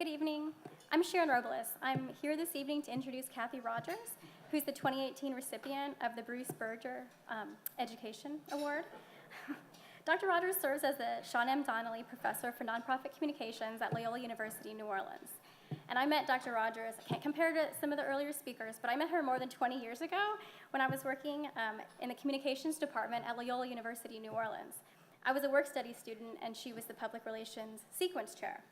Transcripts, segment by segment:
Good evening. I'm Sharon Robles. I'm here this evening to introduce Cathy Rogers, who's the 2018 recipient of the Berger Education Award. Dr. Rogers serves as the Sean M. Donnelly Professor for Nonprofit Communications at Loyola University, New Orleans. And I met Dr. Rogers, I can't compare to some of the earlier speakers, but I met her more than 20 years ago when I was working in the communications department at Loyola University, New Orleans. I was a work study student and she was the public relations sequence chair.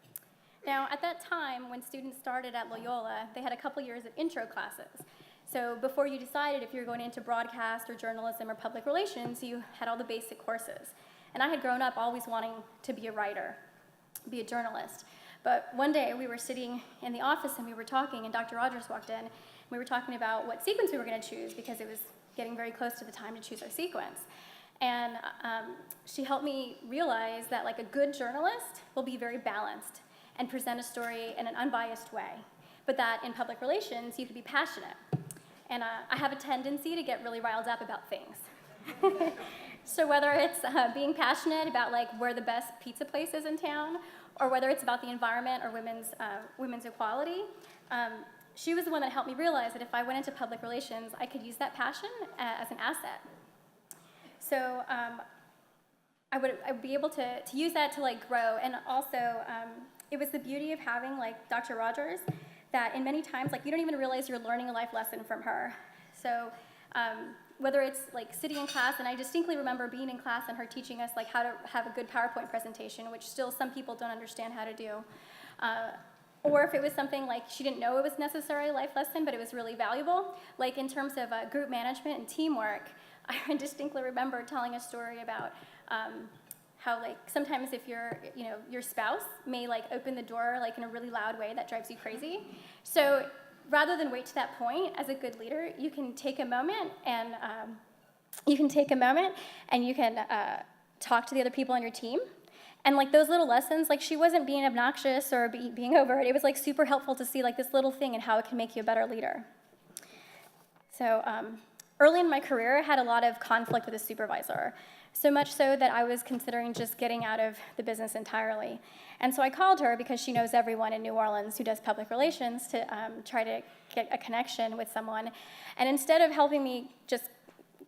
Now, at that time, when students started at Loyola, they had a couple years of intro classes. So before you decided if you were going into broadcast or journalism or public relations, you had all the basic courses. And I had grown up always wanting to be a writer, be a journalist. But one day we were sitting in the office and we were talking, and Dr. Rogers walked in, and we were talking about what sequence we were going to choose because it was getting very close to the time to choose our sequence. And she helped me realize that like a good journalist will be very balanced and present a story in an unbiased way, but that in public relations you could be passionate. And I have a tendency to get really riled up about things. So whether it's being passionate about like where the best pizza place is in town, or whether it's about the environment or women's equality, she was the one that helped me realize that if I went into public relations, I could use that passion as an asset. So I would be able to use that to like grow, and also it was the beauty of having like Dr. Rogers that in many times like you don't even realize you're learning a life lesson from her. So whether it's like sitting in class, and I distinctly remember being in class and her teaching us like how to have a good PowerPoint presentation, which still some people don't understand how to do. Or if it was something like she didn't know it was necessarily a life lesson, but it was really valuable, like in terms of group management and teamwork. I distinctly remember telling a story about how like sometimes if your spouse may like open the door like in a really loud way that drives you crazy. So rather than wait to that point, as a good leader, you can take a moment and you can talk to the other people on your team. And like those little lessons, like she wasn't being obnoxious or being overt. It was like super helpful to see like this little thing and how it can make you a better leader. So early in my career, I had a lot of conflict with a supervisor. So much so that I was considering just getting out of the business entirely. And so I called her because she knows everyone in New Orleans who does public relations to try to get a connection with someone. And instead of helping me just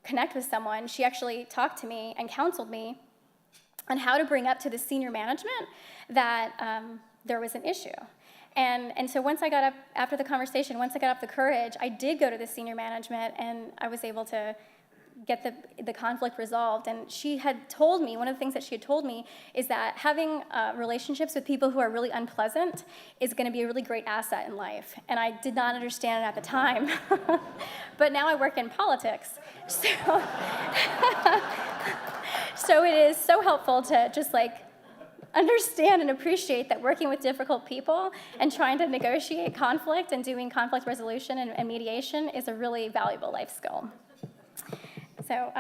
connect with someone, she actually talked to me and counseled me on how to bring up to the senior management that there was an issue. And so once I got up, after the conversation, once I got up the courage, I did go to the senior management and I was able to get the conflict resolved. And she had told me, one of the things that she had told me is that having relationships with people who are really unpleasant is going to be a really great asset in life. And I did not understand it at the time. But now I work in politics. So it is so helpful to just like understand and appreciate that working with difficult people and trying to negotiate conflict and doing conflict resolution and mediation is a really valuable life skill. So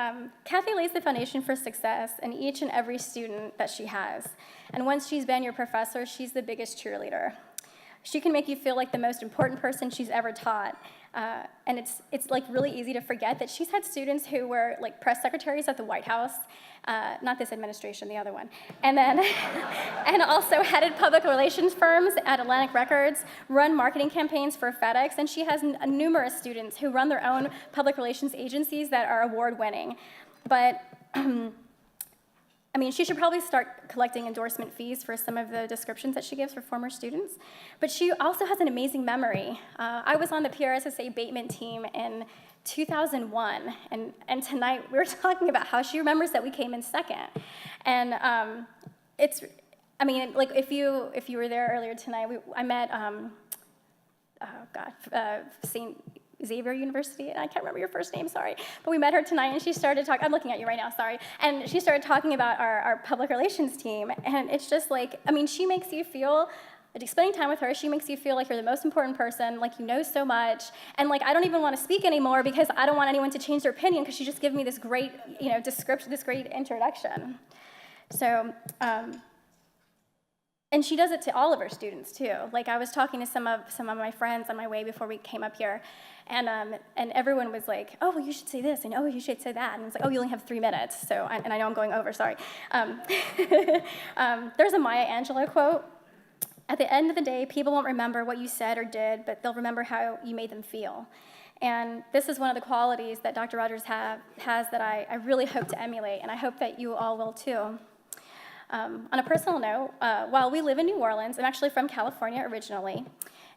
Cathy lays the foundation for success in each and every student that she has. And once she's been your professor, she's the biggest cheerleader. She can make you feel like the most important person she's ever taught. And it's like really easy to forget that she's had students who were like press secretaries at the White House, not this administration, the other one, and then and also headed public relations firms at Atlantic Records, run marketing campaigns for FedEx, and she has numerous students who run their own public relations agencies that are award-winning. But I mean, she should probably start collecting endorsement fees for some of the descriptions that she gives for former students. But she also has an amazing memory. I was on the PRSSA abatement team in 2001, and tonight we were talking about how she remembers that we came in second. And I mean, like if you were there earlier tonight, I met, St. Xavier University, and I can't remember your first name, sorry. But we met her tonight, and she started talking, I'm looking at you right now, sorry. And she started talking about our public relations team, and it's just like, I mean, she makes you feel, spending time with her, she makes you feel like you're the most important person, like you know so much, and like I don't even want to speak anymore because I don't want anyone to change their opinion because she just gave me this great, description, this great introduction. So, and she does it to all of her students too. Like I was talking to some of my friends on my way before we came up here, and everyone was like, "Oh, well, you should say this," and "Oh, you should say that," and it's like, "Oh, you only have 3 minutes." So, and I know I'm going over. Sorry. There's a Maya Angelou quote At the end of the day, people won't remember what you said or did, but they'll remember how you made them feel. And this is one of the qualities that Dr. Rogers has that I really hope to emulate, and I hope that you all will too. On a personal note, while we live in New Orleans, I'm actually from California originally,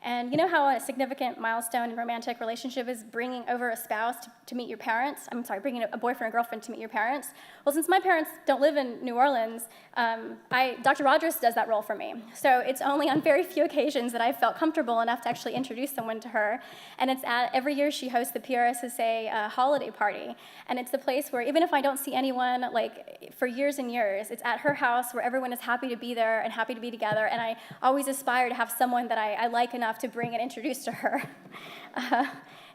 and you know how a significant milestone in a romantic relationship is bringing over a spouse to meet your parents? Bringing a boyfriend or girlfriend to meet your parents. Well, since my parents don't live in New Orleans, Dr. Rogers does that role for me. So it's only on very few occasions that I've felt comfortable enough to actually introduce someone to her. And it's every year she hosts the PRSSA holiday party. And it's the place where even if I don't see anyone like for years and years, it's at her house where everyone is happy to be there and happy to be together. And I always aspire to have someone that I like enough to bring and introduce to her.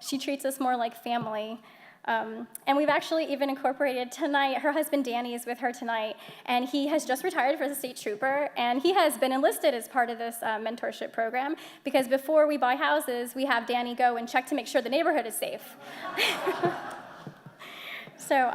She treats us more like family. And we've actually even incorporated tonight, her husband Danny is with her tonight, and he has just retired as a state trooper, and he has been enlisted as part of this mentorship program, because before we buy houses, we have Danny go and check to make sure the neighborhood is safe. So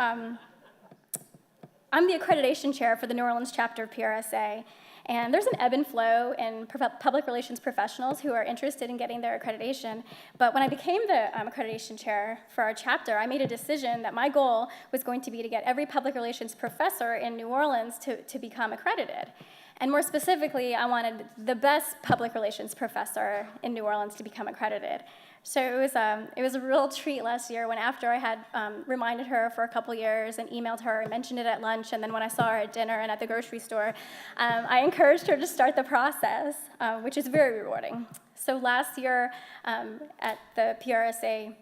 I'm the accreditation chair for the New Orleans chapter of PRSA. And there's an ebb and flow in public relations professionals who are interested in getting their accreditation. But when I became the accreditation chair for our chapter, I made a decision that my goal was going to be to get every public relations professor in New Orleans to become accredited. And more specifically, I wanted the best public relations professor in New Orleans to become accredited. So it was a real treat last year when, after I had reminded her for a couple years and emailed her and mentioned it at lunch, and then when I saw her at dinner and at the grocery store, I encouraged her to start the process, which is very rewarding. So last year at the PRSA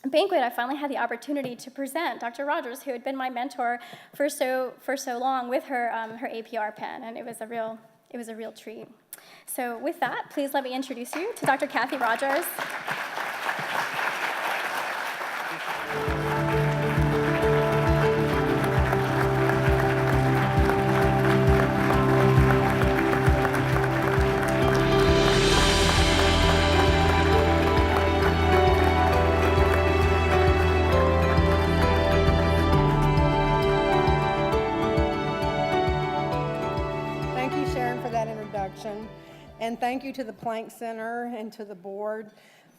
banquet, I finally had the opportunity to present Dr. Rogers, who had been my mentor for so long, with her APR pen, and it was a real treat. So with that, please let me introduce you to Dr. Cathy Rogers. Thank you, Sharon, for that introduction. And thank you to the Planck Center and to the board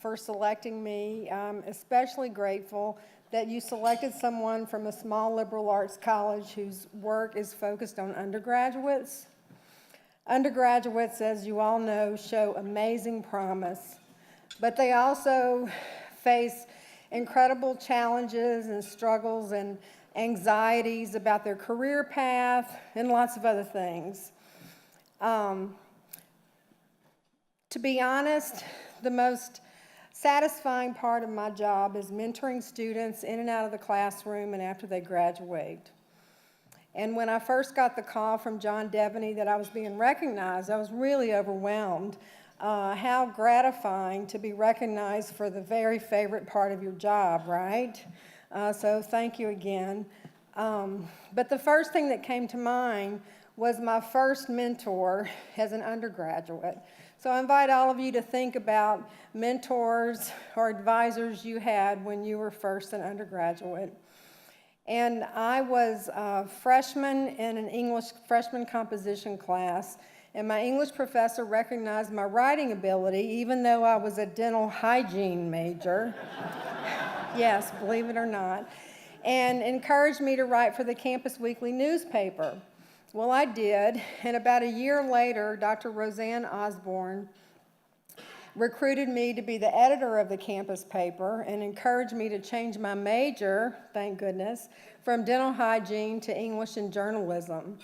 for selecting me. I'm especially grateful that you selected someone from a small liberal arts college whose work is focused on undergraduates. Undergraduates, as you all know, show amazing promise, but they also face incredible challenges and struggles and anxieties about their career path and lots of other things. To be honest, the most satisfying part of my job is mentoring students in and out of the classroom and after they graduate. And when I first got the call from John Devaney that I was being recognized, I was really overwhelmed. How gratifying to be recognized for the very favorite part of your job, right? So thank you again. But the first thing that came to mind was my first mentor as an undergraduate. So I invite all of you to think about mentors or advisors you had when you were first an undergraduate. And I was a freshman in an English freshman composition class, and my English professor recognized my writing ability, even though I was a dental hygiene major. Yes, believe it or not, and encouraged me to write for the campus weekly newspaper. Well, I did, and about a year later, Dr. Roseanne Osborne recruited me to be the editor of the campus paper and encouraged me to change my major, thank goodness, from dental hygiene to English and journalism.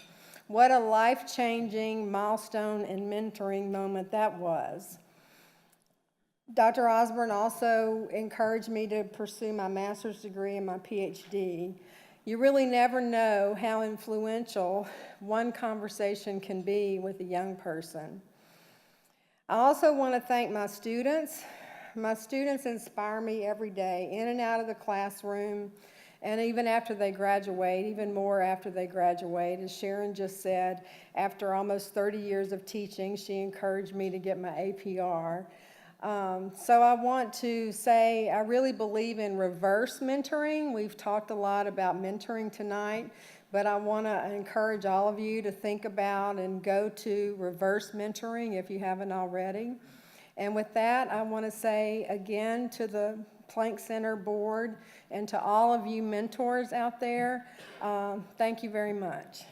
What a life-changing milestone and mentoring moment that was. Dr. Osborne also encouraged me to pursue my master's degree and my PhD. You really never know how influential one conversation can be with a young person. I also want to thank my students. My students inspire me every day, in and out of the classroom, and even after they graduate, even more after they graduate. As Sharon just said, after almost 30 years of teaching, she encouraged me to get my APR. So I want to say I really believe in reverse mentoring. We've talked a lot about mentoring tonight, but I want to encourage all of you to think about and go to reverse mentoring if you haven't already. And with that, I want to say again to the Plank Center board and to all of you mentors out there, thank you very much.